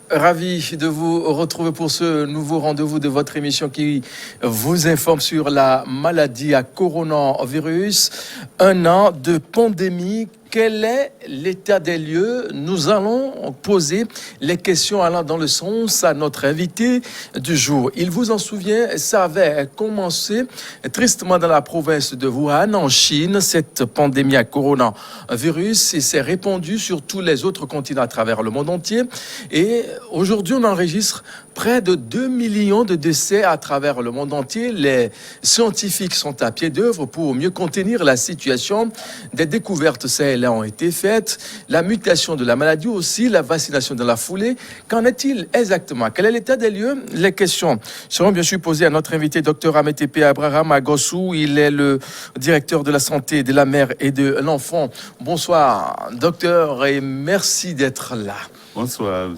Ravi de vous retrouver pour ce nouveau rendez-vous de votre émission qui vous informe sur la maladie à coronavirus. Un an de pandémie. Quel est l'état des lieux? Nous allons poser les questions allant dans le sens à notre invité du jour. Il vous en souvient, ça avait commencé tristement dans la province de Wuhan, en Chine, cette pandémie à coronavirus, et s'est répandue sur tous les autres continents à travers le monde entier. Et aujourd'hui, on enregistre près de 2 millions de décès à travers le monde entier. Les scientifiques sont à pied d'œuvre pour mieux contenir la situation. Des découvertes, celles-là, ont été faites. La mutation de la maladie aussi, la vaccination de la foulée. Qu'en est-il exactement? Quel est l'état des lieux? Les questions seront bien sûr posées à notre invité, Dr Ametepe Abraham Agossou. Il est le directeur de la santé de la mère et de l'enfant. Bonsoir, docteur, et merci d'être là. Bonsoir.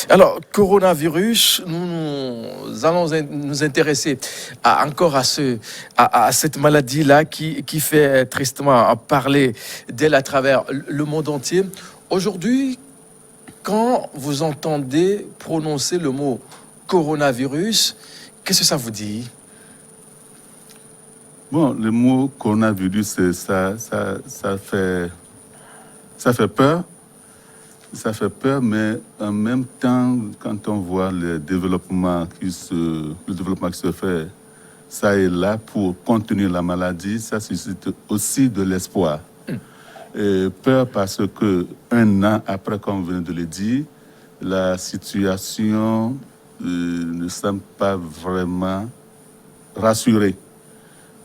Alors, coronavirus, nous allons nous intéresser encore à cette maladie-là qui fait tristement parler d'elle à travers le monde entier. Aujourd'hui, quand vous entendez prononcer le mot coronavirus, qu'est-ce que ça vous dit? Bon, le mot coronavirus, ça fait peur. Ça fait peur, mais en même temps, quand on voit le développement qui se fait ça et là pour contenir la maladie, ça suscite aussi de l'espoir. Et peur parce que un an après, comme vous venez de le dire, la situation ne semble pas vraiment rassurée.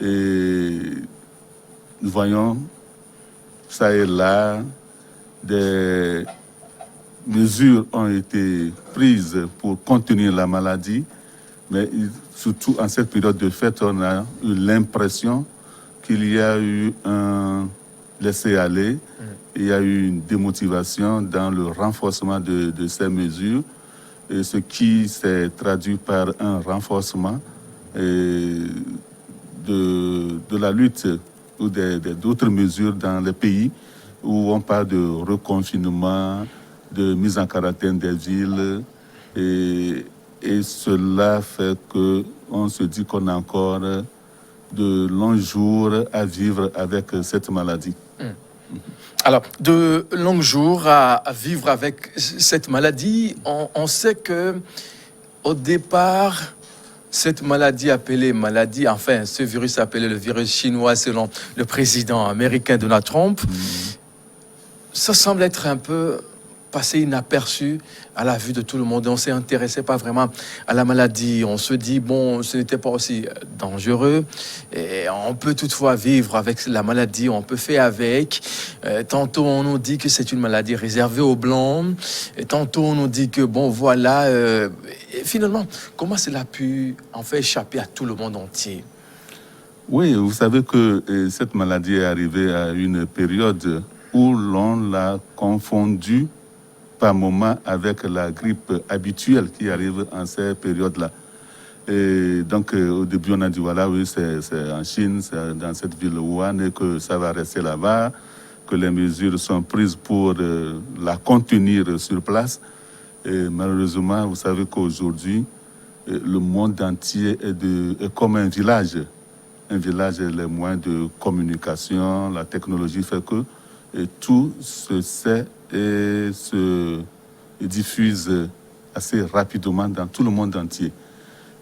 Et nous voyons ça et là des mesures ont été prises pour contenir la maladie, mais surtout en cette période de fête, on a eu l'impression qu'il y a eu un laisser-aller, il y a eu une démotivation dans le renforcement de ces mesures, et ce qui s'est traduit par un renforcement de la lutte ou d'autres mesures dans les pays où on parle de reconfinement, de mise en quarantaine des villes, et cela fait qu'on se dit qu'on a encore de longs jours à vivre avec cette maladie. Alors, de longs jours à vivre avec cette maladie, on sait que au départ, cette maladie appelée maladie, enfin, ce virus appelé le virus chinois selon le président américain Donald Trump, ça semble être un peu passé inaperçu à la vue de tout le monde. On ne s'est intéressé pas vraiment à la maladie. On se dit, bon, ce n'était pas aussi dangereux. Et on peut toutefois vivre avec la maladie, on peut faire avec. Tantôt, on nous dit que c'est une maladie réservée aux Blancs. Et tantôt, on nous dit que, bon, voilà. Et finalement, comment cela a pu en fait échapper à tout le monde entier? Oui, vous savez que cette maladie est arrivée à une période où l'on l'a confondue par moment avec la grippe habituelle qui arrive en ces périodes-là. Et donc, au début, on a dit, voilà, oui, c'est en Chine, c'est dans cette ville de Wuhan, et que ça va rester là-bas, que les mesures sont prises pour la contenir sur place. Et malheureusement, vous savez qu'aujourd'hui, le monde entier est comme un village. Un village, les moyens de communication, la technologie fait que tout se sait et se diffuse assez rapidement dans tout le monde entier.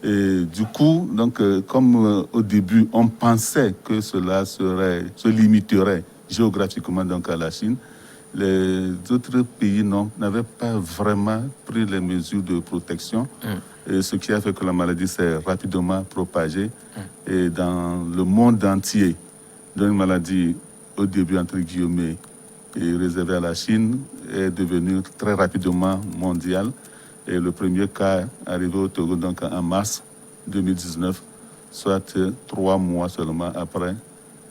Et du coup, donc, comme au début, on pensait que cela se limiterait géographiquement donc, à la Chine, les autres pays n'avaient pas vraiment pris les mesures de protection, et ce qui a fait que la maladie s'est rapidement propagée et dans le monde entier. Donc, une maladie, au début, entre guillemets, réservée à la Chine, est devenue très rapidement mondiale. Et le premier cas est arrivé au Togo donc en mars 2019, soit 3 mois seulement après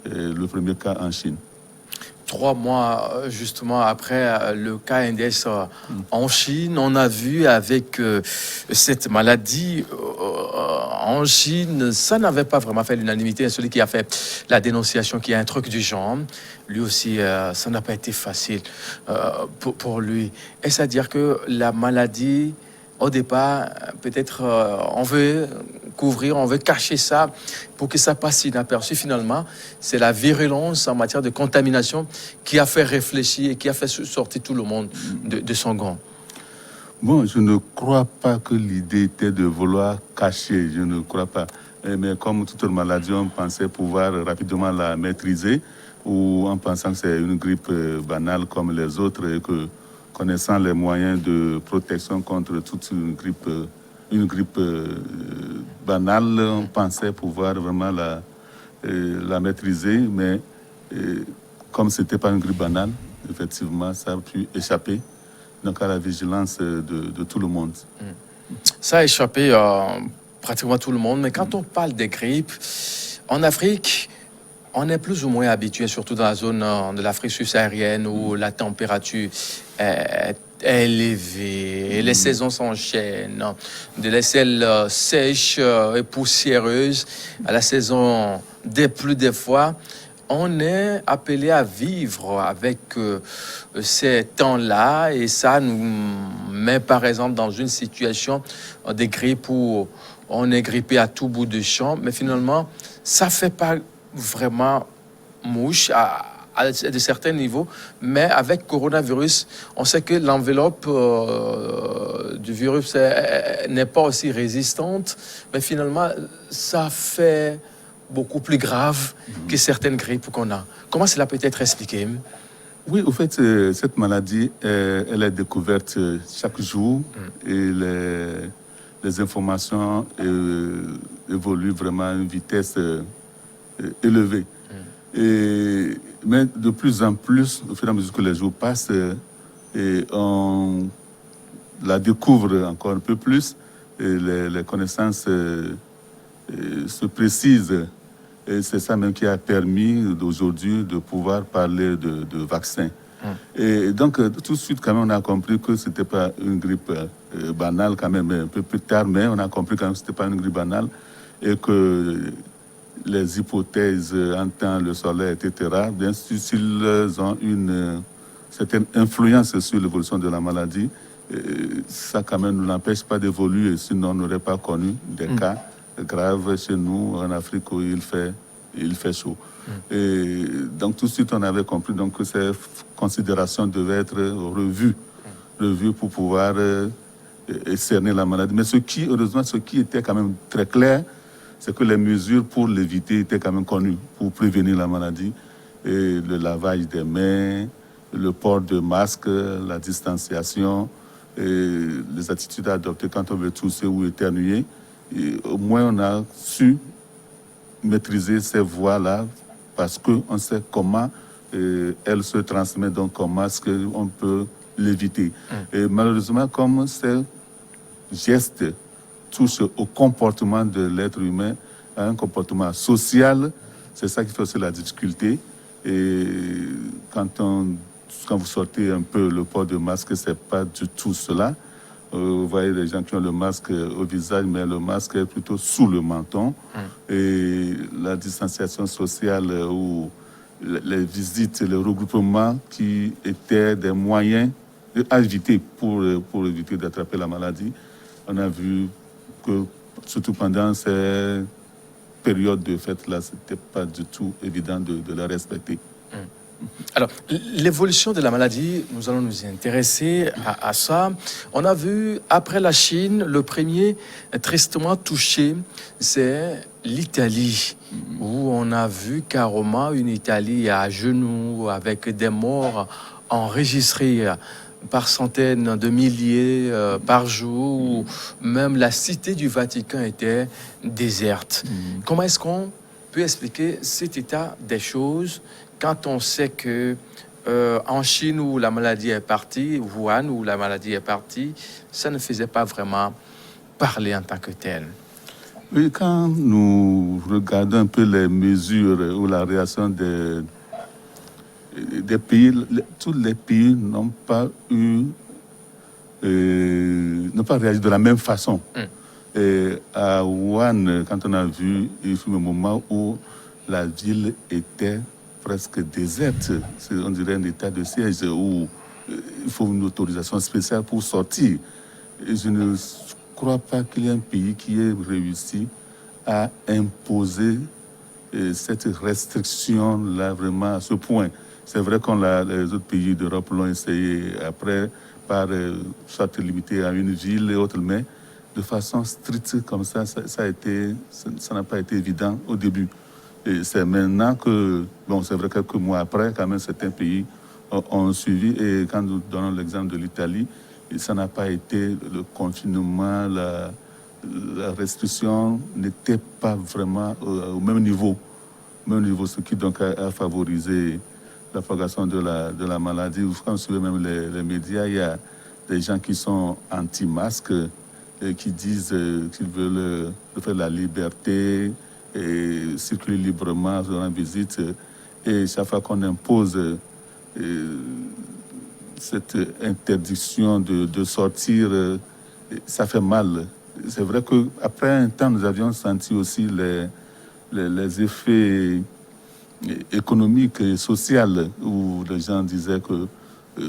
le premier cas en Chine. 3 mois justement après le cas NDS en Chine, on a vu avec cette maladie en Chine, ça n'avait pas vraiment fait l'unanimité. Celui qui a fait la dénonciation, qui a un truc du genre, lui aussi, ça n'a pas été facile pour lui. Est-ce à dire que la maladie, au départ, peut-être on veut couvrir, on veut cacher ça pour que ça passe inaperçu. Finalement, c'est la virulence en matière de contamination qui a fait réfléchir et qui a fait sortir tout le monde de son gant. Bon, je ne crois pas que l'idée était de vouloir cacher, je ne crois pas. Mais comme toute maladie, on pensait pouvoir rapidement la maîtriser, ou en pensant que c'est une grippe banale comme les autres, et que connaissant les moyens de protection contre toute une grippe banale, on pensait pouvoir vraiment la maîtriser, mais comme ce n'était pas une grippe banale, effectivement, ça a pu échapper donc à la vigilance de tout le monde. Ça a échappé pratiquement tout le monde, mais quand on parle des grippes, en Afrique, on est plus ou moins habitué, surtout dans la zone de l'Afrique subsaharienne où la température est élevée et les saisons s'enchaînent. De la celle sèche et poussiéreuse à la saison des pluies des fois. On est appelé à vivre avec ces temps-là et ça nous met par exemple dans une situation de grippe où on est grippé à tout bout de champ, mais finalement, ça ne fait pas vraiment mouche à de certains niveaux, mais avec coronavirus, on sait que l'enveloppe du virus n'est pas aussi résistante, mais finalement, ça fait beaucoup plus grave que certaines grippes qu'on a. Comment cela peut être expliqué? Oui, au fait, cette maladie, elle est découverte chaque jour et les informations évoluent vraiment à une vitesse élevée. Mais de plus en plus, au fur et à mesure que les jours passent, on la découvre encore un peu plus et les connaissances se précisent. Et c'est ça même qui a permis d'aujourd'hui de pouvoir parler de vaccins. Et donc, tout de suite, quand même, on a compris que ce n'était pas une grippe banale, quand même, un peu plus tard, mais on a compris quand même que ce n'était pas une grippe banale et que les hypothèses en temps, le soleil, etc., bien sûr, s'ils ont une certaine influence sur l'évolution de la maladie, ça, quand même, ne l'empêche pas d'évoluer, sinon on n'aurait pas connu des cas grave chez nous en Afrique où il fait chaud. Et donc tout de suite on avait compris donc, que ces considérations devaient être revues pour pouvoir cerner la maladie. Mais heureusement, ce qui était quand même très clair, c'est que les mesures pour l'éviter étaient quand même connues, pour prévenir la maladie. Et le lavage des mains, le port de masques, la distanciation, et les attitudes à adopter quand on veut tousser ou éternuer. Et au moins, on a su maîtriser ces voies-là parce qu'on sait comment elles se transmettent, donc comment est-ce qu'on peut l'éviter. Et malheureusement, comme ces gestes touchent au comportement de l'être humain, à un comportement social, c'est ça qui fait aussi la difficulté. Et quand vous sortez un peu le port de masque, c'est pas du tout cela. Vous voyez les gens qui ont le masque au visage, mais le masque est plutôt sous le menton. Et la distanciation sociale ou les visites, les regroupements qui étaient des moyens à éviter pour éviter d'attraper la maladie. On a vu que, surtout pendant ces périodes de fête-là, ce n'était pas du tout évident de la respecter. Alors, l'évolution de la maladie, nous allons nous intéresser à ça. On a vu, après la Chine, le premier tristement touché, c'est l'Italie, où on a vu carrément une Italie à genoux, avec des morts enregistrés par centaines de milliers par jour, où même la cité du Vatican était déserte. Comment est-ce qu'on peut expliquer cet état des choses quand on sait que en Chine où la maladie est partie, Wuhan où la maladie est partie, ça ne faisait pas vraiment parler en tant que tel? Oui, quand nous regardons un peu les mesures ou la réaction des pays, tous les pays n'ont pas réagi de la même façon. Et à Wuhan, quand on a vu, il fut un moment où la ville était presque déserte. On dirait un état de siège où il faut une autorisation spéciale pour sortir. Et je ne crois pas qu'il y ait un pays qui ait réussi à imposer cette restriction-là vraiment à ce point. C'est vrai que les autres pays d'Europe l'ont essayé après par soit limité à une ville et autres, mais de façon stricte comme ça n'a pas été évident au début. Et c'est maintenant que, bon, c'est vrai quelques mois après, quand même certains pays ont suivi. Et quand nous donnons l'exemple de l'Italie, ça n'a pas été le confinement, la restriction n'était pas vraiment au même niveau. Ce qui donc a favorisé la propagation de la maladie. Quand vous suivez même les médias, il y a des gens qui sont anti-masques et qui disent qu'ils veulent faire la liberté et circuler librement durant une visite. Et chaque fois qu'on impose cette interdiction de sortir, ça fait mal. C'est vrai qu'après un temps, nous avions senti aussi les effets économiques et sociaux où les gens disaient que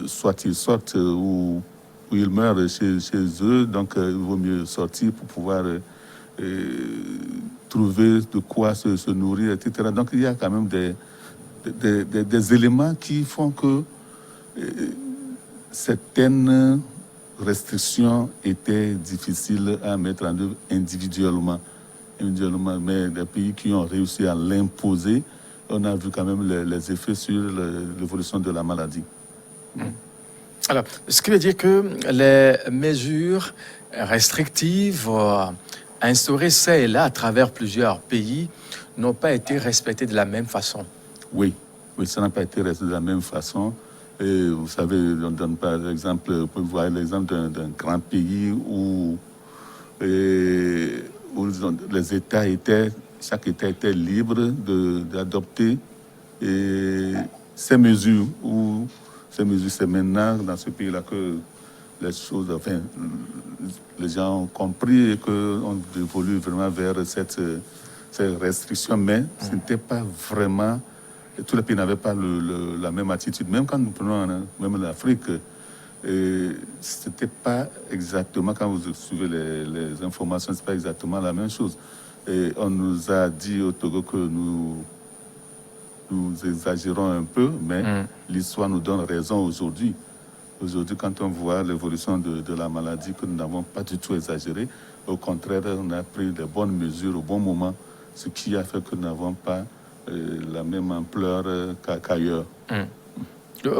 soit ils sortent ou ils meurent chez eux, donc il vaut mieux sortir pour pouvoir trouver de quoi se nourrir, etc. Donc il y a quand même des éléments qui font que certaines restrictions étaient difficiles à mettre en œuvre individuellement. Mais les pays qui ont réussi à l'imposer, on a vu quand même les effets sur l'évolution de la maladie. Alors, ce qui veut dire que les mesures restrictives instaurées ça et là à travers plusieurs pays n'ont pas été respectées de la même façon. Oui, ça n'a pas été respecté de la même façon. Et vous savez, on donne par exemple, vous pouvez voir l'exemple d'un grand pays où les États chaque État était libre d'adopter ces mesures. C'est maintenant dans ce pays-là que les choses, enfin, les gens ont compris et qu'on évolue vraiment vers cette restriction, mais ce n'était pas vraiment. Tous les pays n'avaient pas la même attitude. Même quand nous prenons même l'Afrique, c'était pas exactement, quand vous suivez les informations, c'est pas exactement la même chose. Et on nous a dit au Togo que nous exagérons un peu, mais l'histoire nous donne raison aujourd'hui. Aujourd'hui, quand on voit l'évolution de la maladie, que nous n'avons pas du tout exagéré, au contraire, on a pris les bonnes mesures au bon moment, ce qui a fait que nous n'avons pas la même ampleur qu'ailleurs.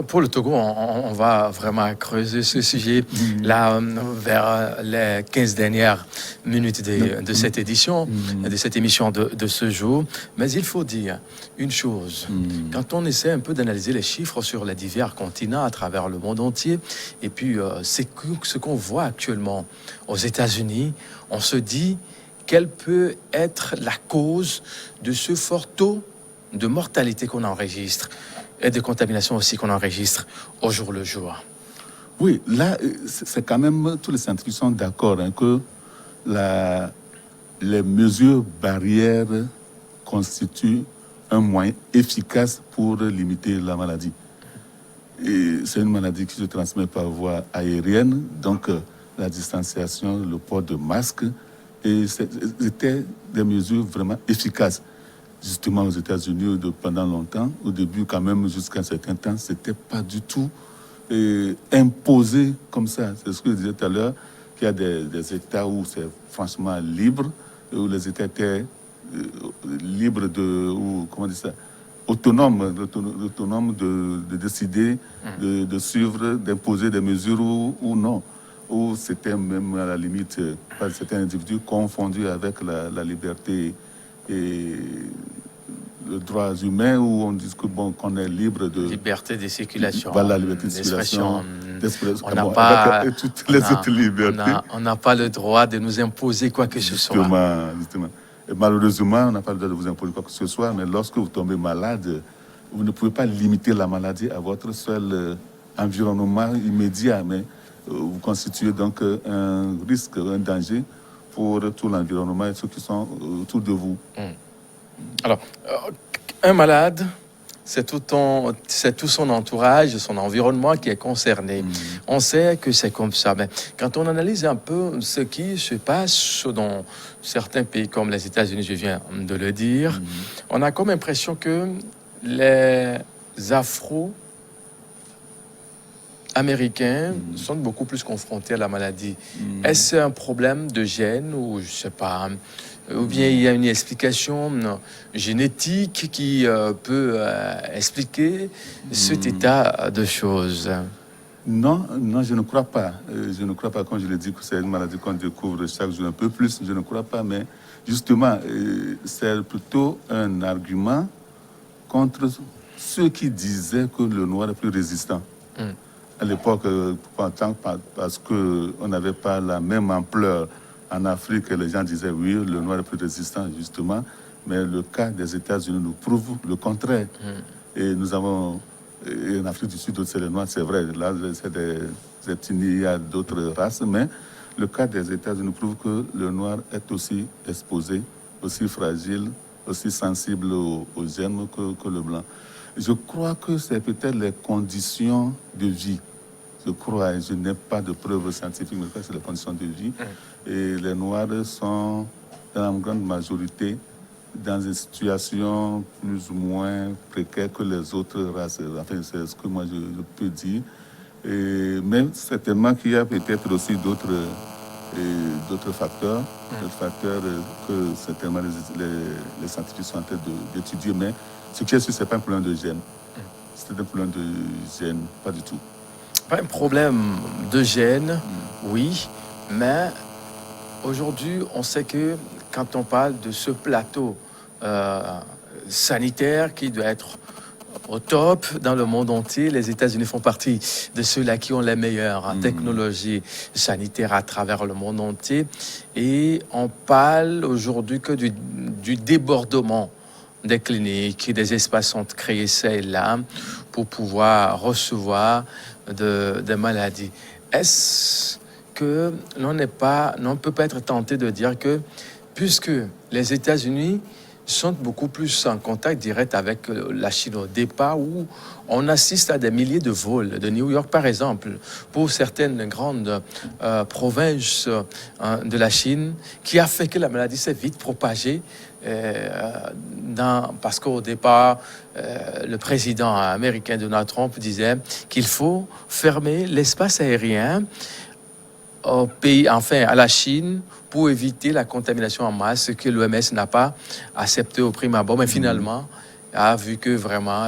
Pour le Togo, on va vraiment creuser ce sujet là vers les 15 dernières minutes de cette édition, de cette émission de ce jour. Mais il faut dire une chose, quand on essaie un peu d'analyser les chiffres sur les divers continents à travers le monde entier, et puis ce qu'on voit actuellement aux États-Unis, on se dit quelle peut être la cause de ce fort taux de mortalité qu'on enregistre et de contamination aussi qu'on enregistre au jour le jour. Oui, là, c'est quand même, tous les scientifiques sont d'accord que les mesures barrières constituent un moyen efficace pour limiter la maladie. Et c'est une maladie qui se transmet par voie aérienne, donc la distanciation, le port de masque, et c'était des mesures vraiment efficaces. Justement aux États-Unis pendant longtemps, au début quand même jusqu'à un certain temps, c'était pas du tout imposé comme ça. C'est ce que je disais tout à l'heure, qu'il y a des États où c'est franchement libre, où les États étaient libres autonomes de décider, de suivre, d'imposer des mesures ou non. Ou c'était même à la limite, certains individus confondus avec la liberté et le droit humain, où on dit qu'on est libre de... Liberté de circulation. Voilà, liberté de circulation. On n'a pas... toutes les autres libertés. On n'a pas le droit de nous imposer quoi que ce soit. Justement. Et malheureusement, on n'a pas le droit de vous imposer quoi que ce soit, mais lorsque vous tombez malade, vous ne pouvez pas limiter la maladie à votre seul environnement immédiat, mais vous constituez donc un risque, un danger pour tout l'environnement et ceux qui sont autour de vous. Alors, un malade, c'est tout son entourage, son environnement qui est concerné. On sait que c'est comme ça. Mais quand on analyse un peu ce qui se passe dans certains pays comme les États-Unis, je viens de le dire, on a comme impression que les Afro-Américains sont beaucoup plus confrontés à la maladie. Est-ce un problème de gène ou je sais pas, ou bien il y a une explication génétique qui peut expliquer cet état de choses? Non, je ne crois pas. Je ne crois pas, comme je l'ai dit, que c'est une maladie qu'on découvre chaque jour un peu plus. Je ne crois pas, mais justement, c'est plutôt un argument contre ceux qui disaient que le noir est plus résistant. À l'époque, parce qu'on n'avait pas la même ampleur en Afrique, les gens disaient oui, le noir est plus résistant, justement. Mais le cas des États-Unis nous prouve le contraire. Et nous avons, et en Afrique du Sud, c'est les noirs, c'est vrai. Là, c'est des ethnies, il y a d'autres races. Mais le cas des États-Unis nous prouve que le noir est aussi exposé, aussi fragile, aussi sensible aux germes que le blanc. Je crois que c'est peut-être les conditions de vie. Je crois, et je n'ai pas de preuves scientifiques, mais c'est les conditions de vie. Et les Noirs sont, dans la grande majorité, dans une situation plus ou moins précaire que les autres races. Enfin, c'est ce que moi je peux dire. Mais certainement qu'il y a peut-être aussi d'autres facteurs, que certainement les scientifiques sont en train d'étudier. Mais ce qui est sûr, ce n'est pas un problème de gène. C'est un problème de gène, pas du tout. Pas un problème de gène, oui, mais aujourd'hui, on sait que quand on parle de ce plateau sanitaire qui doit être au top dans le monde entier, les États-Unis font partie de ceux-là qui ont les meilleures technologies sanitaires à travers le monde entier. Et on parle aujourd'hui que du débordement des cliniques, des espaces sont créés ça et là pour pouvoir recevoir des maladies. Est-ce que l'on ne peut pas être tenté de dire que puisque les États-Unis sont beaucoup plus en contact direct avec la Chine au départ, où on assiste à des milliers de vols de New York, par exemple, pour certaines grandes provinces de la Chine, qui a fait que la maladie s'est vite propagée, parce qu'au départ, le président américain Donald Trump disait qu'il faut fermer l'espace aérien au pays, enfin à la Chine, pour éviter la contamination en masse que l'OMS n'a pas accepté au prime abord. Mais finalement, a vu que vraiment,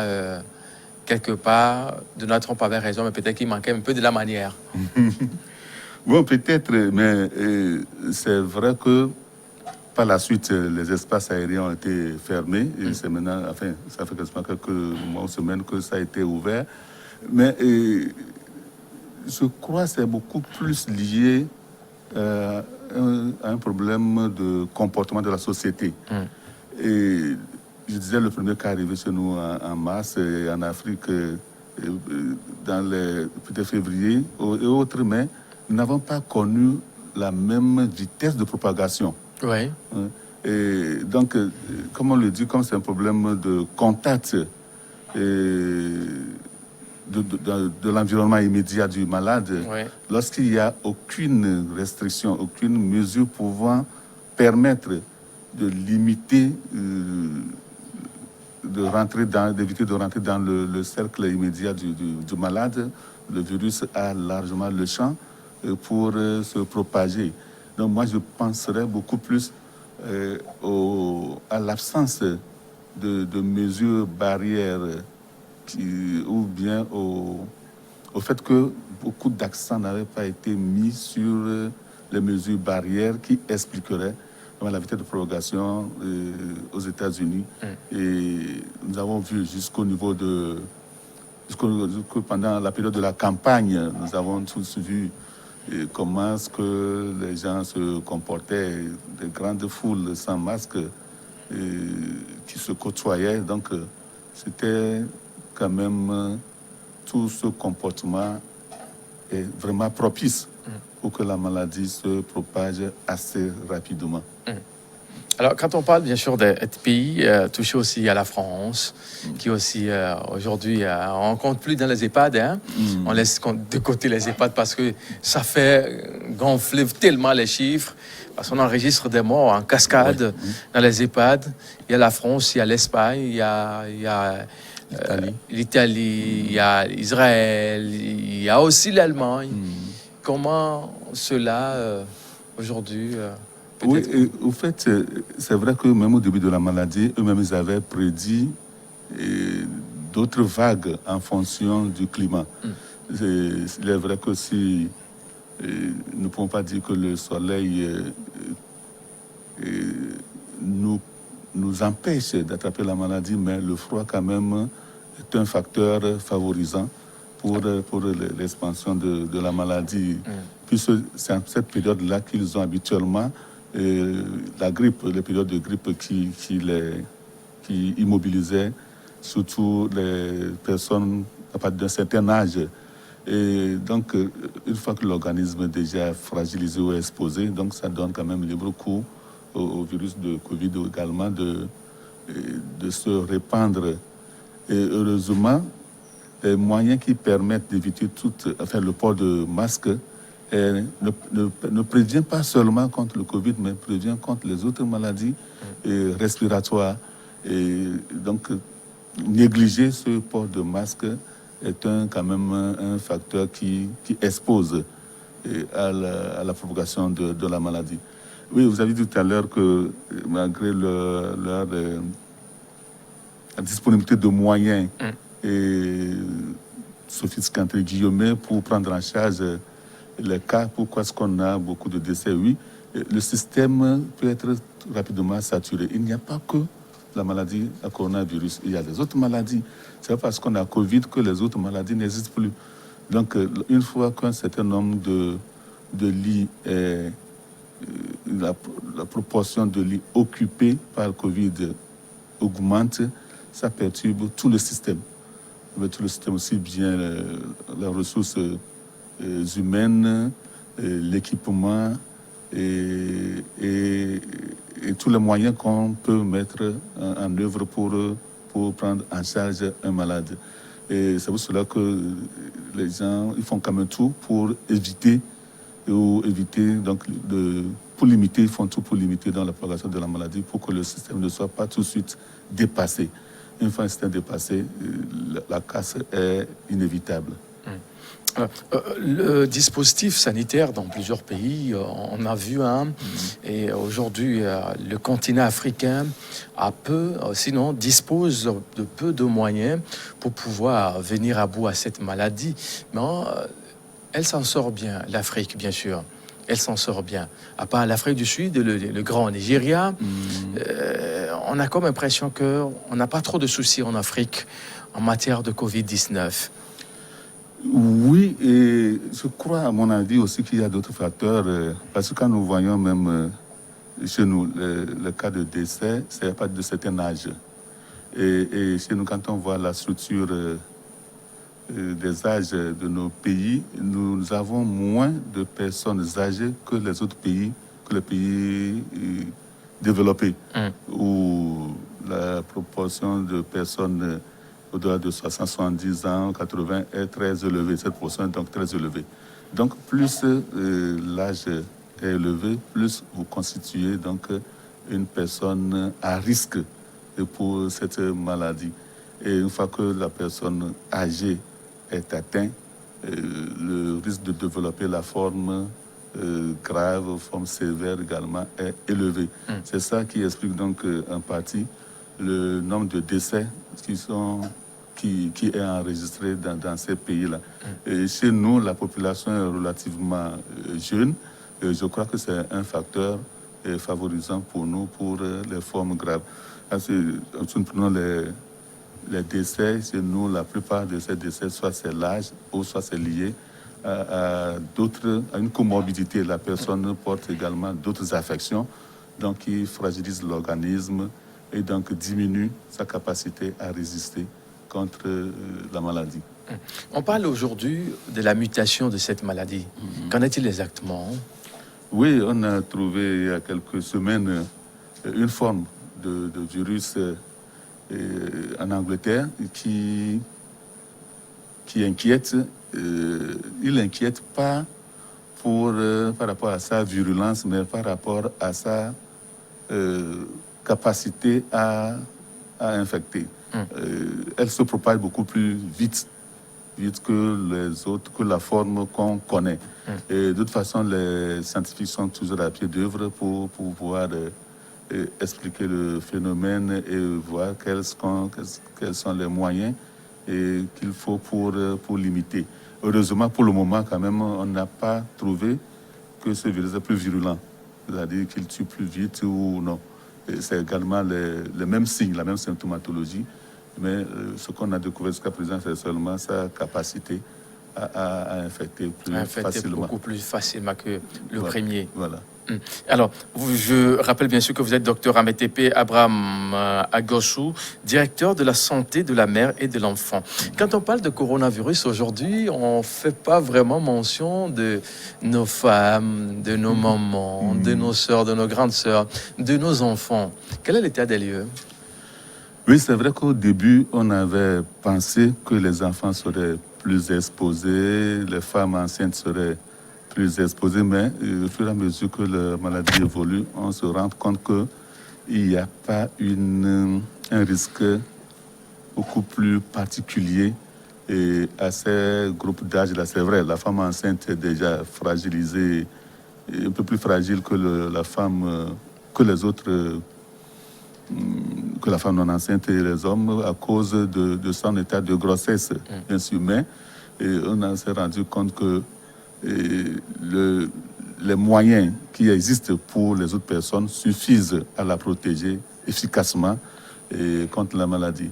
quelque part, Donald Trump avait raison, mais peut-être qu'il manquait un peu de la manière. Bon, peut-être, mais c'est vrai que par la suite, les espaces aériens ont été fermés. Et c'est maintenant, enfin, ça fait quasiment quelques mois ou semaines que ça a été ouvert. Mais je crois que c'est beaucoup plus lié à un problème de comportement de la société. Et je disais, le premier cas arrivé chez nous en mars, et en Afrique, dans les peut-être février et autres, mais nous n'avons pas connu la même vitesse de propagation. Oui. Et donc, comme on le dit, comme c'est un problème de contact de l'environnement immédiat du malade, lorsqu'il n'y a aucune restriction, aucune mesure pouvant permettre de limiter, d'éviter de rentrer dans le cercle immédiat du malade, le virus a largement le champ pour se propager. Donc moi, je penserais beaucoup plus à l'absence de mesures barrières ou bien au fait que beaucoup d'accent n'avait pas été mis sur les mesures barrières qui expliqueraient la vitesse de propagation aux États-Unis. Et nous avons vu jusqu'au niveau pendant la période de la campagne, nous avons tous vu comment est-ce que les gens se comportaient, des grandes foules sans masque qui se côtoyaient. Donc, c'était quand même tout ce comportement est vraiment propice pour que la maladie se propage assez rapidement. Alors, quand on parle bien sûr des pays touchés aussi à la France, qui aussi aujourd'hui, on compte plus dans les EHPAD, hein? On laisse de côté les EHPAD parce que ça fait gonfler tellement les chiffres, parce qu'on enregistre des morts en cascade dans les EHPAD. Il y a la France, il y a l'Espagne, il y a l'Italie, il y a Israël, il y a aussi l'Allemagne. Comment cela, aujourd'hui... Oui, au fait, c'est vrai que même au début de la maladie, eux-mêmes, ils avaient prédit d'autres vagues en fonction du climat. Il est vrai que si nous ne pouvons pas dire que le soleil nous empêche d'attraper la maladie, mais le froid quand même est un facteur favorisant pour l'expansion de la maladie. Puisque c'est en cette période-là qu'ils ont habituellement la grippe, les périodes de grippe qui immobilisaient surtout les personnes à partir d'un certain âge. Et donc, une fois que l'organisme est déjà fragilisé ou exposé, donc ça donne quand même libre cours au virus de Covid également de se répandre. Et heureusement, les moyens qui permettent d'éviter le port de masque ne prévient pas seulement contre le Covid, mais prévient contre les autres maladies respiratoires. Et donc, négliger ce port de masque est quand même un facteur qui expose à la propagation de la maladie. Oui, vous avez dit tout à l'heure que malgré la disponibilité de moyens sophistiqués entre guillemets pour prendre en charge les cas, pourquoi est-ce qu'on a beaucoup de décès? Oui, le système peut être rapidement saturé. Il n'y a pas que la maladie à coronavirus, il y a des autres maladies. C'est pas parce qu'on a Covid que les autres maladies n'existent plus. Donc, une fois qu'un certain nombre de lits, la proportion de lits occupés par le Covid augmente, ça perturbe tout le système. Tout le système aussi bien les ressources humaines, l'équipement et tous les moyens qu'on peut mettre en œuvre pour prendre en charge un malade. Et c'est pour cela que les gens ils font quand même tout pour éviter donc pour limiter, ils font tout pour limiter dans la propagation de la maladie pour que le système ne soit pas tout de suite dépassé. Une fois le système dépassé, la casse est inévitable. Le dispositif sanitaire dans plusieurs pays, on a vu et aujourd'hui le continent africain dispose de peu de moyens pour pouvoir venir à bout à cette maladie. Mais elle s'en sort bien, l'Afrique bien sûr. Elle s'en sort bien. À part l'Afrique du Sud, le grand Nigeria, on a comme impression qu'on n'a pas trop de soucis en Afrique en matière de Covid-19. Oui, et je crois, à mon avis, aussi qu'il y a d'autres facteurs. Parce que quand nous voyons même chez nous le cas de décès, c'est à partir de certain âge. Et chez nous, quand on voit la structure des âges de nos pays, nous avons moins de personnes âgées que les autres pays, que les pays développés, où la proportion de personnes au-delà de 60, 70 ans, 80 est très élevée. Cette proportion est donc très élevée. Donc, plus l'âge est élevé, plus vous constituez donc une personne à risque pour cette maladie. Et une fois que la personne âgée est atteinte, le risque de développer la forme grave, forme sévère également est élevé. C'est ça qui explique donc en partie le nombre de décès qui est enregistré dans ces pays-là. Et chez nous, la population est relativement jeune. Et je crois que c'est un facteur favorisant pour nous pour les formes graves. Si nous prenons les décès, chez nous, la plupart de ces décès, soit c'est l'âge ou soit c'est lié à une comorbidité. La personne porte également d'autres affections, donc qui fragilisent l'organisme et donc diminue sa capacité à résister contre la maladie. On parle aujourd'hui de la mutation de cette maladie. Qu'en est-il exactement? Oui, on a trouvé il y a quelques semaines une forme de virus en Angleterre qui inquiète. Il inquiète pas par rapport à sa virulence, mais par rapport à sa capacité à infecter. Elle se propage beaucoup plus vite que les autres, que la forme qu'on connaît. Et de toute façon, les scientifiques sont toujours à pied d'œuvre pour pouvoir expliquer le phénomène et voir quels sont les moyens qu'il faut pour limiter. Heureusement, pour le moment, quand même, on n'a pas trouvé que ce virus est plus virulent, c'est-à-dire qu'il tue plus vite ou non. Et c'est également les mêmes signes, la même symptomatologie, mais ce qu'on a découvert jusqu'à présent, c'est seulement sa capacité à infecter plus facilement. Beaucoup plus facilement que le premier. Voilà. Alors, je rappelle bien sûr que vous êtes docteur Ametepe Abraham Agochou, directeur de la santé de la mère et de l'enfant. Quand on parle de coronavirus aujourd'hui, on ne fait pas vraiment mention de nos femmes, de nos mamans, de nos sœurs, de nos grandes sœurs, de nos enfants. Quel est l'état des lieux? Oui, c'est vrai qu'au début, on avait pensé que les enfants seraient plus exposés, les femmes enceintes seraient plus exposées, mais au fur et à mesure que la maladie évolue, on se rend compte qu'il n'y a pas un risque beaucoup plus particulier à ces groupes d'âge-là. C'est vrai, la femme enceinte est déjà fragilisée, un peu plus fragile que la femme, que les autres, que la femme non enceinte et les hommes à cause de son état de grossesse, bien sûr. Mais on s'est rendu compte que les moyens qui existent pour les autres personnes suffisent à la protéger efficacement contre la maladie.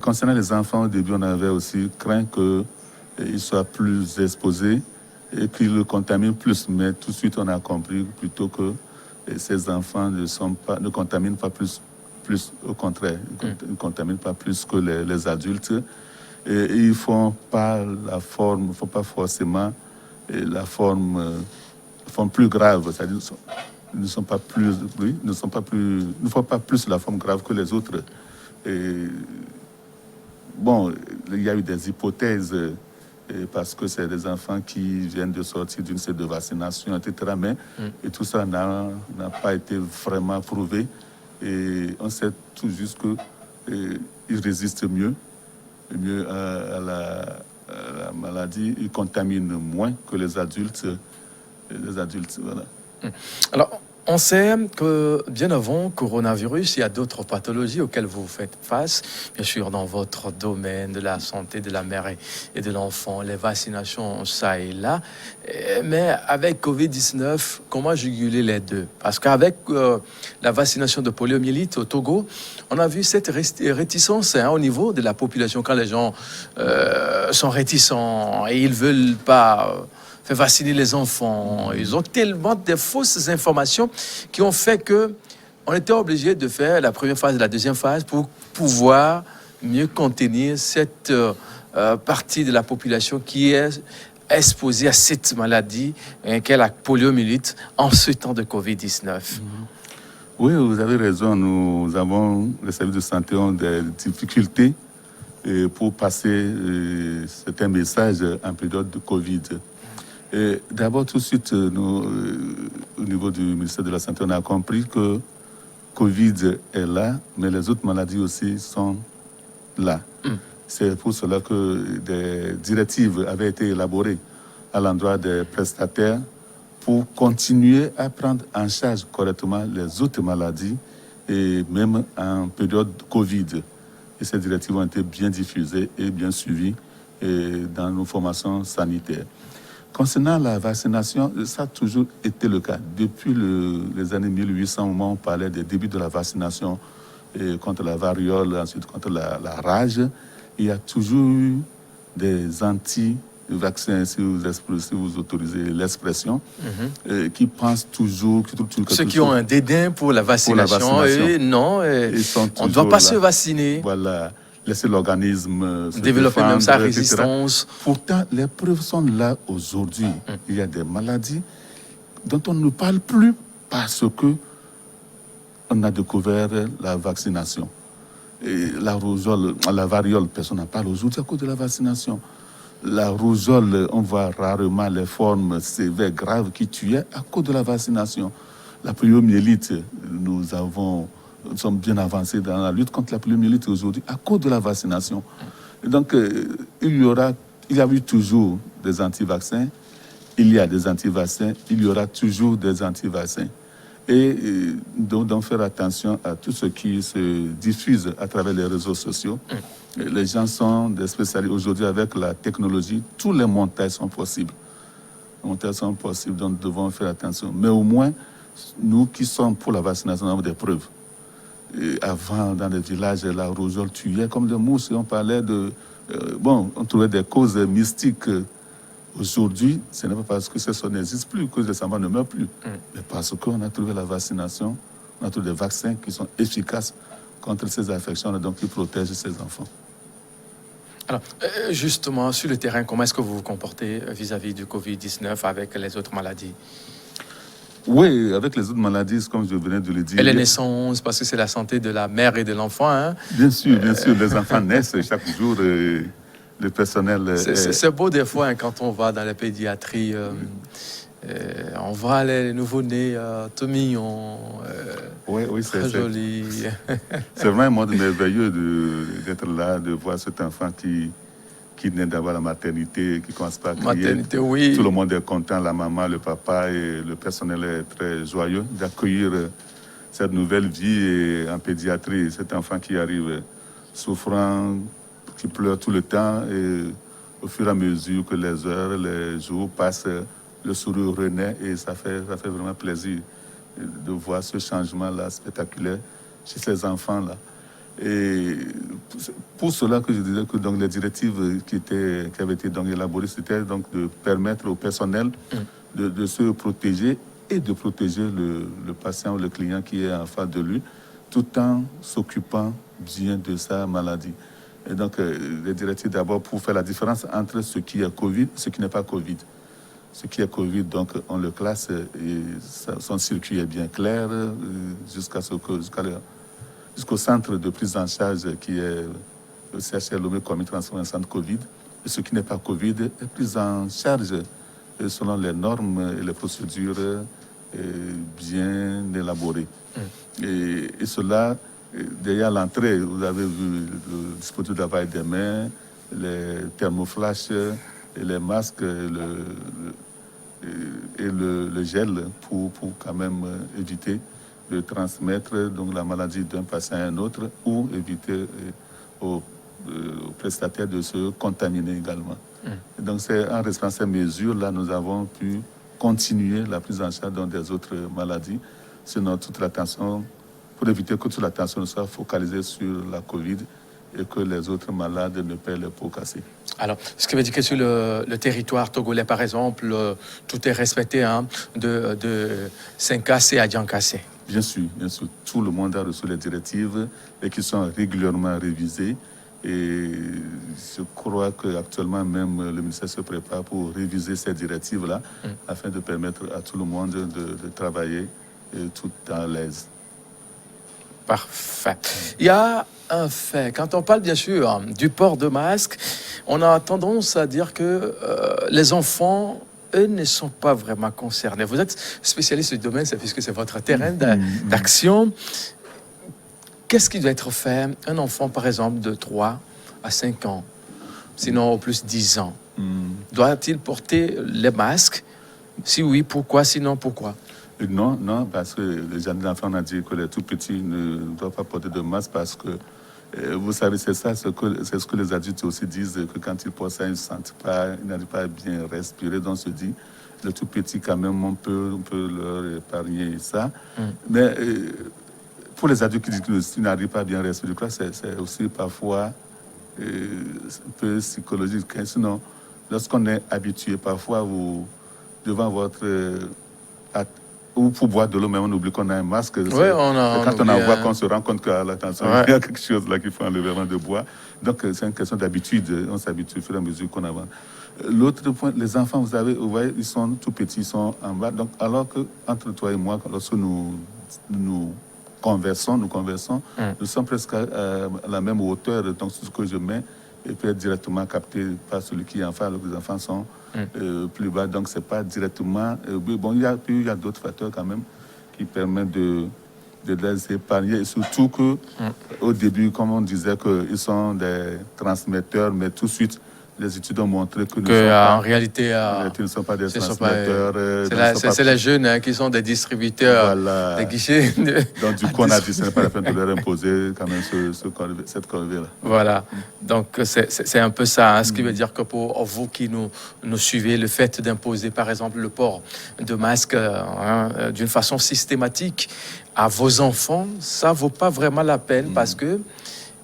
Concernant les enfants, au début, on avait aussi craint qu'ils soient plus exposés et qu'ils le contaminent plus. Mais tout de suite, on a compris plutôt que ces enfants ne contaminent pas plus au contraire, ils ne contaminent pas plus que les adultes. Et ils ne font pas forcément la forme plus grave, c'est-à-dire ne font pas plus la forme grave que les autres. Et, bon, il y a eu des hypothèses parce que c'est des enfants qui viennent de sortir d'une série de vaccination, etc. Mais et tout ça n'a pas été vraiment prouvé. Et on sait tout juste qu'ils résistent mieux à la maladie, ils contaminent moins que les adultes. Voilà. Alors, on sait que bien avant coronavirus, il y a d'autres pathologies auxquelles vous faites face. Bien sûr, dans votre domaine de la santé de la mère et de l'enfant, les vaccinations, ça et là. Mais avec Covid-19, comment juguler les deux? Parce qu'avec la vaccination de poliomyélite au Togo, on a vu cette réticence au niveau de la population. Quand les gens sont réticents et ils ne veulent pas faire vacciner les enfants. Ils ont tellement de fausses informations qui ont fait qu'on était obligé de faire la première phase et la deuxième phase pour pouvoir mieux contenir cette partie de la population qui est exposée à cette maladie qu'est la poliomyélite en ce temps de Covid-19. Oui, vous avez raison. Nous avons, les services de santé ont des difficultés pour passer certains messages en période de Covid. D'abord, tout de suite, nous, au niveau du ministère de la Santé, on a compris que Covid est là, mais les autres maladies aussi sont là. C'est pour cela que des directives avaient été élaborées à l'endroit des prestataires pour continuer à prendre en charge correctement les autres maladies, et même en période Covid. Et ces directives ont été bien diffusées et bien suivies dans nos formations sanitaires. Concernant la vaccination, ça a toujours été le cas. Depuis les années 1800, au moment où on parlait des débuts de la vaccination contre la variole, ensuite contre la rage, il y a toujours eu des anti-vaccins, si vous autorisez l'expression, qui pensent toujours... Ceux qui ont un dédain pour la vaccination, et non, on ne doit pas se vacciner. Voilà. laisser l'organisme se Développer défendre, même sa etc. résistance. Pourtant, les preuves sont là aujourd'hui. Il y a des maladies dont on ne parle plus parce que on a découvert la vaccination. Et la rougeole, la variole, personne n'en parle aujourd'hui à cause de la vaccination. La rougeole, on voit rarement les formes sévères, graves qui tuaient à cause de la vaccination. La poliomyélite, nous sommes bien avancés dans la lutte contre la poliomyélite aujourd'hui à cause de la vaccination. Et donc, il y a eu toujours des anti-vaccins, il y a des anti-vaccins, il y aura toujours des anti-vaccins. Et donc faire attention à tout ce qui se diffuse à travers les réseaux sociaux. Les gens sont des spécialistes. Aujourd'hui, avec la technologie, tous les montages sont possibles. Les montages sont possibles, donc nous devons faire attention. Mais au moins, nous qui sommes pour la vaccination, nous avons des preuves. Et avant, dans les villages, la rougeole tuait comme des mouches. On parlait de... on trouvait des causes mystiques. Aujourd'hui, ce n'est pas parce que ça n'existe plus que les enfants ne meurent plus, mais parce qu'on a trouvé la vaccination, on a trouvé des vaccins qui sont efficaces contre ces affections et donc qui protègent ces enfants. Alors, justement, sur le terrain, comment est-ce que vous vous comportez vis-à-vis du Covid-19 avec les autres maladies? Oui, avec les autres maladies, comme je venais de le dire. Et les naissances, parce que c'est la santé de la mère et de l'enfant. Hein? Bien sûr, les enfants naissent chaque jour. Le personnel... C'est beau des fois hein, quand on va dans la pédiatrie, on voit les nouveaux-nés tout mignons, oui, très jolis. C'est vraiment un monde merveilleux d'être là, de voir cet enfant qui naît d'avoir la maternité, qui ne commence pas à crier. Maternité, oui. Tout le monde est content, la maman, le papa et le personnel est très joyeux d'accueillir cette nouvelle vie en pédiatrie, cet enfant qui arrive souffrant, qui pleure tout le temps et au fur et à mesure que les heures, les jours passent, le sourire renaît et ça fait vraiment plaisir de voir ce changement-là spectaculaire chez ces enfants-là. Et pour cela que je disais que donc, les directives qui avaient été donc, élaborées, c'était donc de permettre au personnel de se protéger et de protéger le patient ou le client qui est en face de lui, tout en s'occupant bien de sa maladie. Et donc, les directives d'abord pour faire la différence entre ce qui est Covid et ce qui n'est pas Covid. Ce qui est Covid, donc, on le classe et son circuit est bien clair jusqu'au centre de prise en charge qui est le CHR Lomé Comité transformé en centre Covid. Et ce qui n'est pas Covid est pris en charge selon les normes et les procédures bien élaborées. Et cela... Derrière l'entrée, vous avez vu le dispositif de lavage des mains, les thermoflashes, et les masques et le gel pour quand même éviter de transmettre donc, la maladie d'un patient à un autre ou éviter aux prestataires de se contaminer également. Et donc c'est en respectant ces mesures-là, nous avons pu continuer la prise en charge des autres maladies. Sinon, toute l'attention... pour éviter que toute l'attention soit focalisée sur la Covid et que les autres malades ne paient les pots cassés. Alors, ce qui veut dire que sur le territoire togolais, par exemple, tout est respecté hein, de Saint-Cassé à Diancassé. Bien sûr, tout le monde a reçu les directives et qui sont régulièrement révisées. Et je crois qu'actuellement même le ministère se prépare pour réviser ces directives-là afin de permettre à tout le monde de travailler tout à l'aise. Parfait. Il y a un fait. Quand on parle bien sûr du port de masque, on a tendance à dire que les enfants, eux, ne sont pas vraiment concernés. Vous êtes spécialiste du domaine, puisque c'est votre terrain d'action. Qu'est-ce qui doit être fait? Un enfant, par exemple, de 3 à 5 ans, sinon au plus 10 ans, doit-il porter les masques? Si oui, pourquoi? Sinon, pourquoi? Non, parce que les jardins d'enfants ont dit que les tout petits ne doivent pas porter de masque parce que, vous savez, c'est ce que les adultes aussi disent, que quand ils portent ça, ils n'arrivent pas à bien respirer. Donc, on se dit, les tout petits, quand même, on peut leur épargner ça. Mais pour les adultes qui disent qu'ils n'arrivent pas à bien respirer, je crois que c'est aussi parfois un peu psychologique. Sinon, lorsqu'on est habitué, parfois, devant votre ou pour boire de l'eau, mais on oublie qu'on a un masque. Oui, quand on en voit, qu'on se rend compte qu'il Ouais. y a quelque chose là qu'il faut enlever avant de boire. Donc, c'est une question d'habitude. On s'habitue au fur et à mesure qu'on avance. L'autre point, les enfants, vous voyez, ils sont tout petits, ils sont en bas. Donc, alors que entre toi et moi, lorsque nous conversons, nous sommes presque à la même hauteur. Donc, ce que je mets peut être directement capté par celui qui est en face, alors que les enfants sont plus bas. Donc, c'est pas directement. Bon, il y a d'autres facteurs quand même qui permettent de les épargner. Et surtout que, au début, comme on disait qu'ils sont des transmetteurs, mais tout de suite, les études ont montré que en réalité, ils ne sont pas des transmetteurs. C'est les jeunes qui sont des distributeurs, voilà. des guichets. Donc, du coup, on a dit que ce n'est pas la peine de leur imposer quand même cette corvée-là. Voilà. Donc, c'est un peu ça. Hein, ce qui veut dire que pour vous qui nous suivez, le fait d'imposer, par exemple, le port de masque d'une façon systématique à vos enfants, ça ne vaut pas vraiment la peine parce que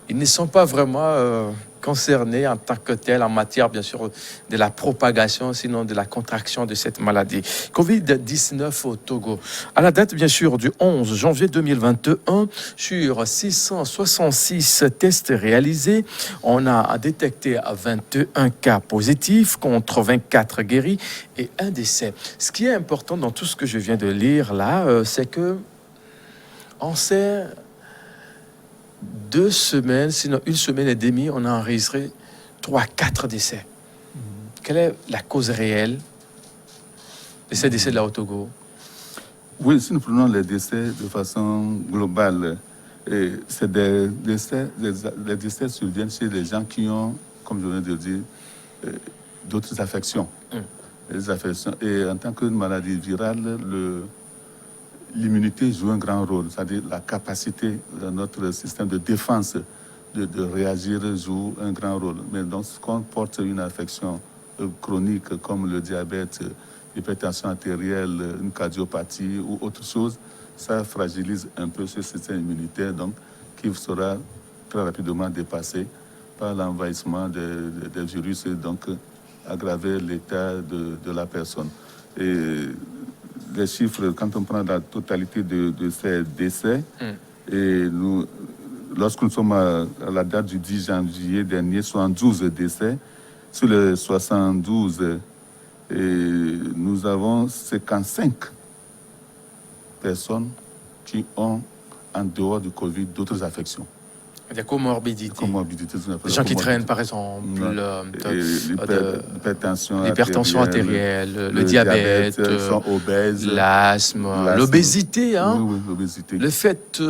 ils ne sont pas vraiment concernés en tant que tels en matière, bien sûr, de la propagation, sinon de la contraction de cette maladie. Covid-19 au Togo. À la date, bien sûr, du 11 janvier 2021, sur 666 tests réalisés, on a détecté 21 cas positifs contre 24 guéris et un décès. Ce qui est important dans tout ce que je viens de lire là, c'est que on sait 2 semaines, sinon 1 semaine et demie, on a enregistré 3-4 décès. Quelle est la cause réelle de ces décès-là au Togo? Oui, si nous prenons les décès de façon globale, c'est des décès, les décès surviennent chez les gens qui ont, comme je viens de dire, d'autres affections. Les affections. Et en tant que maladie virale, l'immunité joue un grand rôle, c'est-à-dire la capacité de notre système de défense de réagir joue un grand rôle. Mais donc, quand on porte une affection chronique comme le diabète, l'hypertension artérielle, une cardiopathie ou autre chose, ça fragilise un peu ce système immunitaire, donc qui sera très rapidement dépassé par l'envahissement des virus et donc aggraver l'état de la personne. Et les chiffres, quand on prend la totalité de ces décès, et lorsque nous sommes à la date du 10 janvier dernier, 72 décès, sur les 72, nous avons 55 personnes qui ont, en dehors du Covid, d'autres affections. Des comorbidités. Des gens qui traînent, par exemple, l'hypertension artérielle, le diabète, sont obèses, l'asthme, l'obésité. Hein? Oui, l'obésité. Le fait,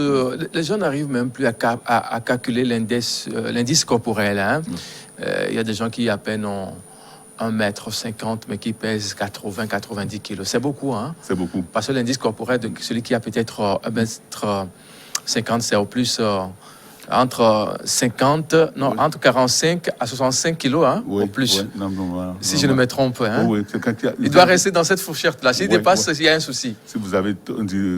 les gens n'arrivent même plus à calculer l'indice corporel. Hein? Il y a des gens qui à peine ont 1,50 m, mais qui pèsent 80-90 kg. C'est beaucoup, hein? C'est beaucoup. Parce que l'indice corporel de celui qui a peut-être 1,50 m, c'est au plus... entre 45 à 65 kilos, hein, au plus. Si je ne me trompe. Hein. Il doit rester dans cette fourchette-là. S'il dépasse, il y a un souci. Si vous avez,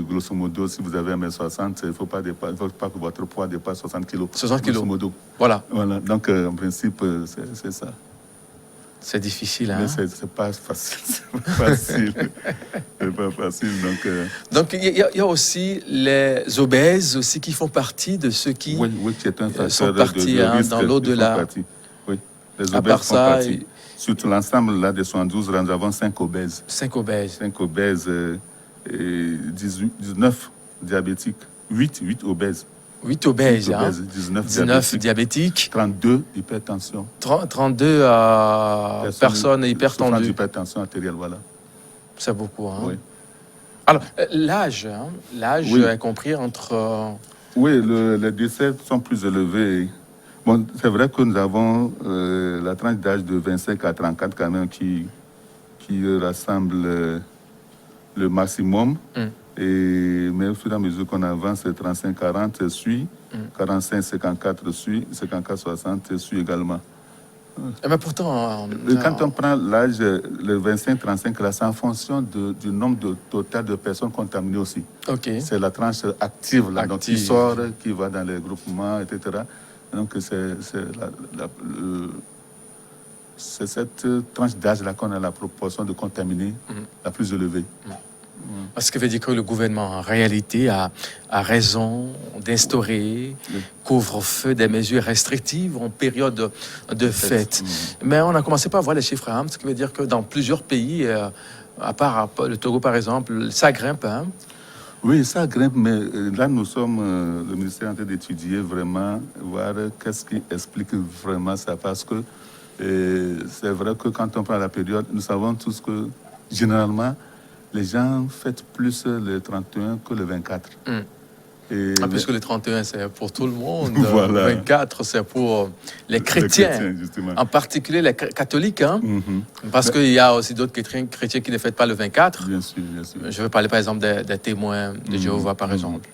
grosso modo, si vous avez 1m60, il ne faut pas que votre poids dépasse 60 kilos. 60 kilos. Grosso modo. Voilà. Donc, en principe, c'est ça. C'est difficile, hein? Mais c'est pas facile. C'est pas facile. C'est pas facile. Donc, il y a aussi les obèses aussi qui font partie de ceux qui, qui est un facteur sont partis dans l'au-delà. Oui, les obèses font partie. Sur l'ensemble là, des 72, nous avons 5 obèses. 5 obèses. 5 obèses, 19 diabétiques, 8 obèses. 8 obèses, 19 diabétiques. 32 hypertension. 32 personnes hypertendues. D'hypertension artérielle, voilà. C'est beaucoup, hein? Oui. Alors, l'âge est compris entre... Oui, les décès sont plus élevés. Bon, c'est vrai que nous avons la tranche d'âge de 25 à 34 quand même qui rassemble le maximum. Mais au fur et à mesure qu'on avance, 35-40 suit, 45-54 suit, 54-60 suit également. Mais pourtant... Quand on prend l'âge, le 25-35, là, c'est en fonction du nombre total de personnes contaminées aussi. Okay. C'est la tranche active, là, donc qui sort, qui va dans les groupements, etc. Donc c'est cette tranche d'âge-là qu'on a la proportion de contaminés la plus élevée. Ce qui veut dire que le gouvernement, en réalité, a raison d'instaurer couvre-feu, des mesures restrictives en période de fête. Mais on a commencé par voir les chiffres, ce qui veut dire que dans plusieurs pays, à part le Togo par exemple, ça grimpe. Hein? Oui, ça grimpe, mais là, nous sommes, le ministère est en train d'étudier vraiment, voir qu'est-ce qui explique vraiment ça. Parce que c'est vrai que quand on prend la période, nous savons tous que généralement, les gens fêtent plus le 31 que le 24. Puisque le 31, c'est pour tout le monde. Voilà. Le 24, c'est pour les chrétiens, justement. En particulier les catholiques. Hein? Parce qu'il y a aussi d'autres chrétiens qui ne fêtent pas le 24. Bien sûr, bien sûr. Je veux parler par exemple des témoins de Jéhovah, par exemple.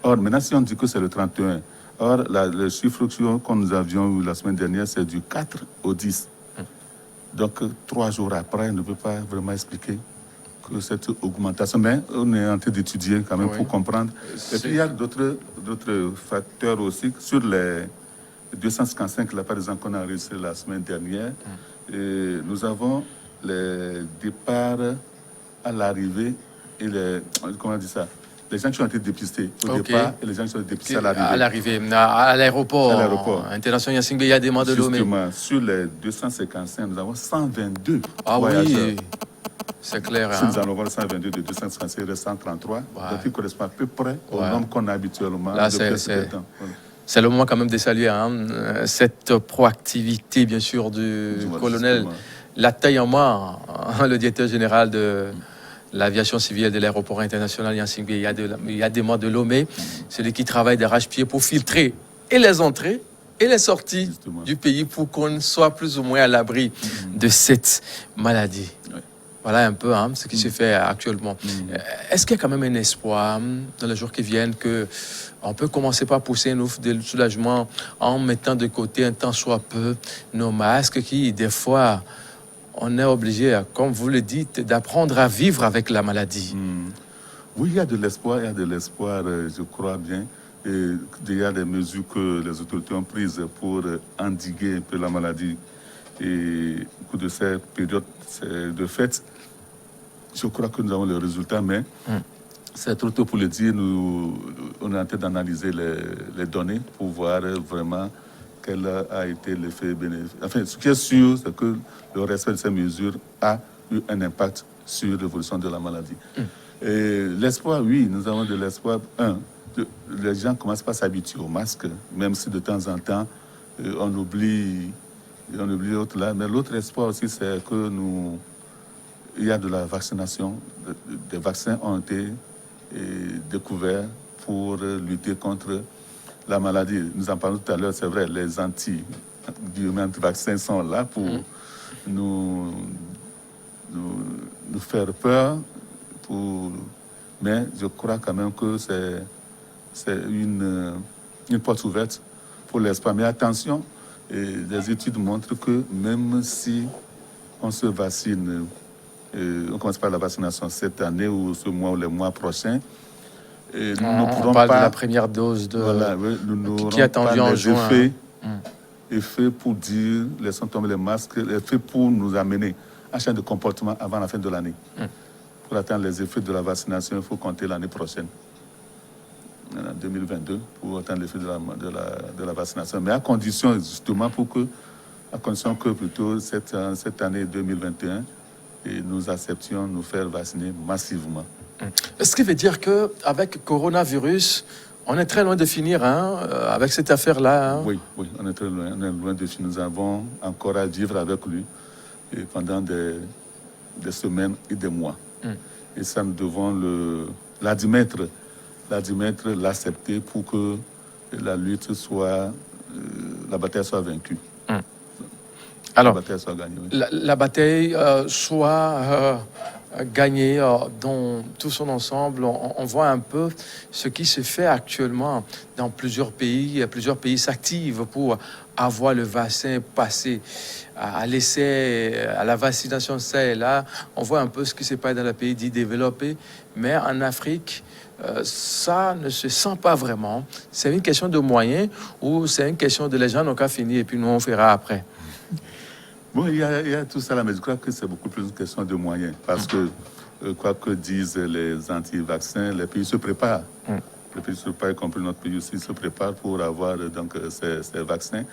Or, maintenant, si on dit que c'est le 31, or, le chiffre que nous avions eu la semaine dernière, c'est du 4 au 10. Donc, 3 jours après, on ne peut pas vraiment expliquer que cette augmentation, mais on est en train d'étudier quand même pour comprendre. Et puis il y a d'autres facteurs aussi. Sur les 255, là par exemple, qu'on a enregistré la semaine dernière, et nous avons les départs à l'arrivée et les... Comment on dit ça? Les gens qui ont été dépistés au départ et les gens qui ont été dépistés à l'arrivée. À l'arrivée, à l'aéroport. À l'aéroport. International Yassingbe Yadema de Lomé. Justement, sur les 255, nous avons 122 voyageurs. Oui. C'est clair. Si nous allons voir 122 de 255, il reste 133. Donc, il correspond à peu près au nombre qu'on a habituellement. Là, c'est le moment quand même de saluer cette proactivité, bien sûr, du colonel Latayama, le directeur général de l'aviation civile de l'aéroport international Yassingbe Yadema de Lomé. Celui qui travaille d'arrache-pied pour filtrer et les entrées et les sorties du pays pour qu'on soit plus ou moins à l'abri de cette maladie. Voilà un peu ce qui se fait actuellement. Est-ce qu'il y a quand même un espoir dans les jours qui viennent qu'on peut commencer par pousser une offre de soulagement en mettant de côté un tant soit peu nos masques qui, des fois, on est obligé, comme vous le dites, d'apprendre à vivre avec la maladie. Oui, il y a de l'espoir, je crois bien. Et il y a des mesures que les autorités ont prises pour endiguer un peu la maladie. Et au cours de ces périodes de fête, je crois que nous avons le résultat, mais c'est trop tôt pour le dire. On est en train d'analyser les données pour voir vraiment quel a été l'effet bénéfique. Enfin, ce qui est sûr, c'est que le respect de ces mesures a eu un impact sur l'évolution de la maladie. Et l'espoir, oui, nous avons de l'espoir. Les gens commencent pas à s'habituer au masque, même si de temps en temps, on oublie l'autre là. Mais l'autre espoir aussi, c'est que il y a de la vaccination. Des vaccins ont été découverts pour lutter contre la maladie. Nous en parlons tout à l'heure, c'est vrai, les anti-vaccins sont là pour nous faire peur. Mais je crois quand même que c'est une porte ouverte pour l'espoir. Mais attention, les études montrent que même si on se vaccine, on commence par la vaccination cette année ou ce mois ou les mois prochains, nous ne pourrons pas... On parle de la première dose qui est attendue en juin. Effets pour dire, laissons tomber les masques, effets pour nous amener à changer de comportement avant la fin de l'année. Pour atteindre les effets de la vaccination, il faut compter l'année prochaine, en 2022, pour atteindre l'effet de la vaccination. Mais à condition, justement, à condition que plutôt cette année 2021, nous acceptions nous faire vacciner massivement. Ce qui veut dire qu'avec coronavirus, on est très loin de finir avec cette affaire-là. Oui, on est très loin. On est loin de finir. Nous avons encore à vivre avec lui pendant des semaines et des mois. Et ça, nous devons l'admettre, l'accepter pour que la lutte la bataille soit vaincue. Alors, la bataille soit gagnée. Oui. La bataille soit gagnée dans tout son ensemble. On voit un peu ce qui se fait actuellement dans plusieurs pays. Plusieurs pays s'activent pour avoir le vaccin passé à l'essai, à la vaccination, ça et là. On voit un peu ce qui se passe dans les pays dits développés. Mais en Afrique, ça ne se sent pas vraiment. C'est une question de moyens ou c'est une question de les gens n'ont qu'à finir et puis nous on fera après. Bon, il y a tout ça là, mais je crois que c'est beaucoup plus une question de moyens. Parce que quoi que disent les anti-vaccins, les pays se préparent. Les pays se préparent, y compris notre pays aussi, se préparent pour avoir donc, ces vaccins.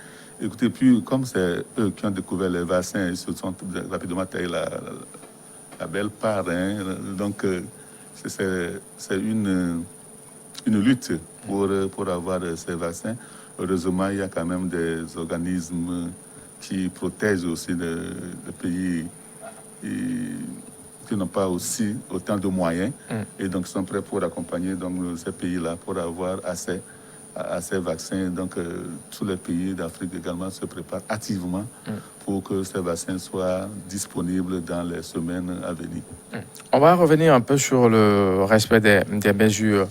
Écoutez, puis comme c'est eux qui ont découvert les vaccins, ils se sont rapidement taillés la belle part. Hein. Donc, c'est une lutte pour avoir ces vaccins. Heureusement, il y a quand même des organismes qui protègent aussi les pays qui n'ont pas aussi autant de moyens et donc sont prêts pour accompagner donc, ces pays-là pour avoir accès à ces vaccins. Donc, tous les pays d'Afrique également se préparent activement pour que ces vaccins soient disponibles dans les semaines à venir. On va revenir un peu sur le respect des mesures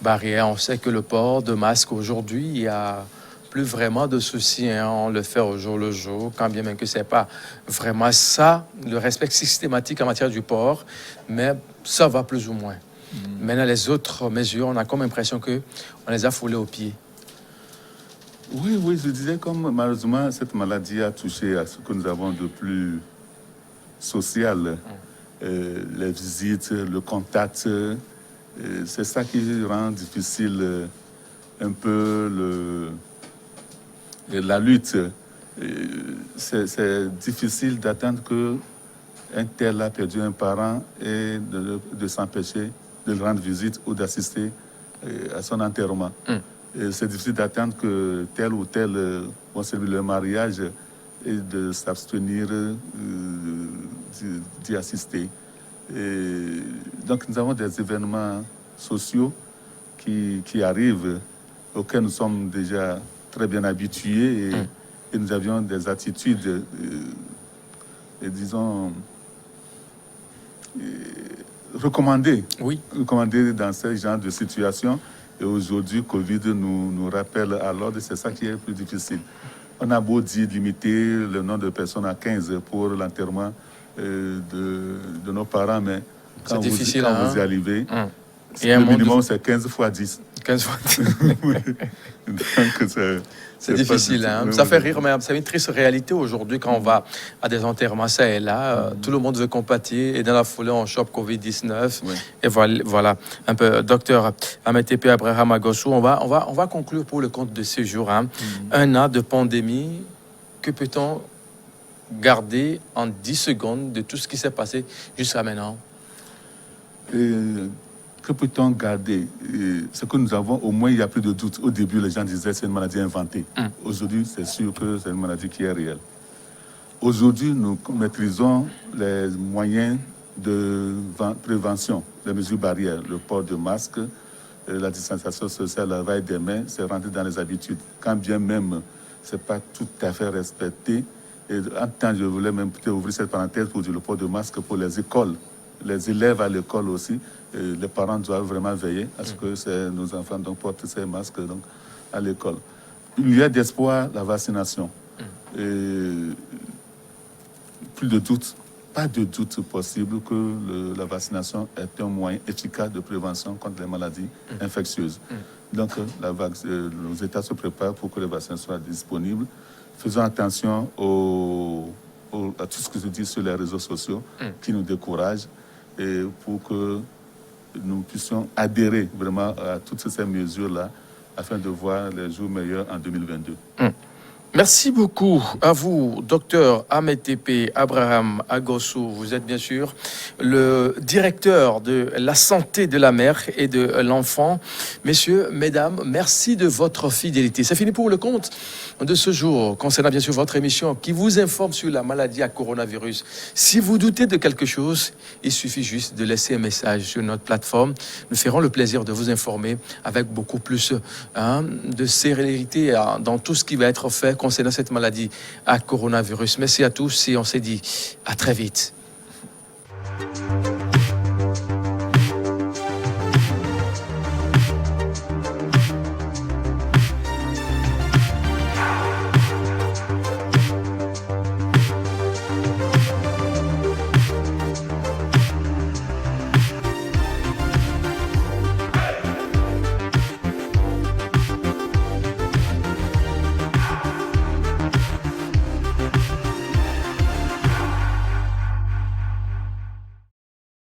barrières. On sait que le port de masque aujourd'hui, il y a plus vraiment de soucis, hein. On le fait au jour le jour, quand bien même que c'est pas vraiment ça, le respect systématique en matière du port, mais ça va plus ou moins. Maintenant, les autres mesures, on a comme l'impression que on les a foulées aux pieds. Oui, je disais comme malheureusement cette maladie a touché à ce que nous avons de plus social, les visites, le contact, c'est ça qui rend difficile un peu la lutte. C'est difficile d'attendre qu'un tel a perdu un parent et de s'empêcher de le rendre visite ou d'assister à son enterrement. C'est difficile d'attendre que tel ou tel va célébrer le mariage et de s'abstenir d'y assister. Donc nous avons des événements sociaux qui arrivent, auxquels nous sommes déjà très bien habitués et nous avions des attitudes, disons, recommandées dans ce genre de situation. Et aujourd'hui, Covid nous rappelle à l'ordre, c'est ça qui est le plus difficile. On a beau dire limiter le nombre de personnes à 15 pour l'enterrement de nos parents, mais quand vous y arrivez, le minimum c'est 15 fois 10. 15 fois 10. Donc, c'est difficile, hein? Ça fait rire, mais c'est une triste réalité aujourd'hui quand on va à des enterrements, ça et là, tout le monde veut compatir et dans la foulée on chope Covid-19. Et voilà, un peu, docteur Ametepe Abraham Agossou, on va conclure pour le compte de ce jour. Hein. Un an de pandémie, que peut-on garder en 10 secondes de tout ce qui s'est passé jusqu'à maintenant? Que peut-on garder? Ce que nous avons, au moins, il n'y a plus de doute. Au début, les gens disaient que c'est une maladie inventée. Aujourd'hui, c'est sûr que c'est une maladie qui est réelle. Aujourd'hui, nous maîtrisons les moyens de prévention, les mesures barrières, le port de masque, la distanciation sociale, la lavage des mains, c'est rentré dans les habitudes. Quand bien même, ce n'est pas tout à fait respecté. Et en temps, je voulais même peut-être ouvrir cette parenthèse pour dire le port de masque pour les écoles. Les élèves à l'école aussi, les parents doivent vraiment veiller à ce que nos enfants donc, portent ces masques donc, à l'école. Il y a d'espoir, la vaccination. Plus de doute, pas de doute possible que la vaccination est un moyen efficace de prévention contre les maladies infectieuses. Donc, nos États se préparent pour que les vaccins soient disponibles. Faisons attention à tout ce qui se dit sur les réseaux sociaux qui nous découragent et pour que nous puissions adhérer vraiment à toutes ces mesures-là afin de voir les jours meilleurs en 2022. Merci beaucoup à vous, docteur Ametepe Abraham Agossou. Vous êtes bien sûr le directeur de la santé de la mère et de l'enfant. Messieurs, mesdames, merci de votre fidélité. C'est fini pour le compte de ce jour concernant bien sûr votre émission qui vous informe sur la maladie à coronavirus. Si vous doutez de quelque chose, il suffit juste de laisser un message sur notre plateforme. Nous ferons le plaisir de vous informer avec beaucoup plus de sérénité dans tout ce qui va être fait concernant cette maladie à coronavirus. Merci à tous et on s'est dit à très vite.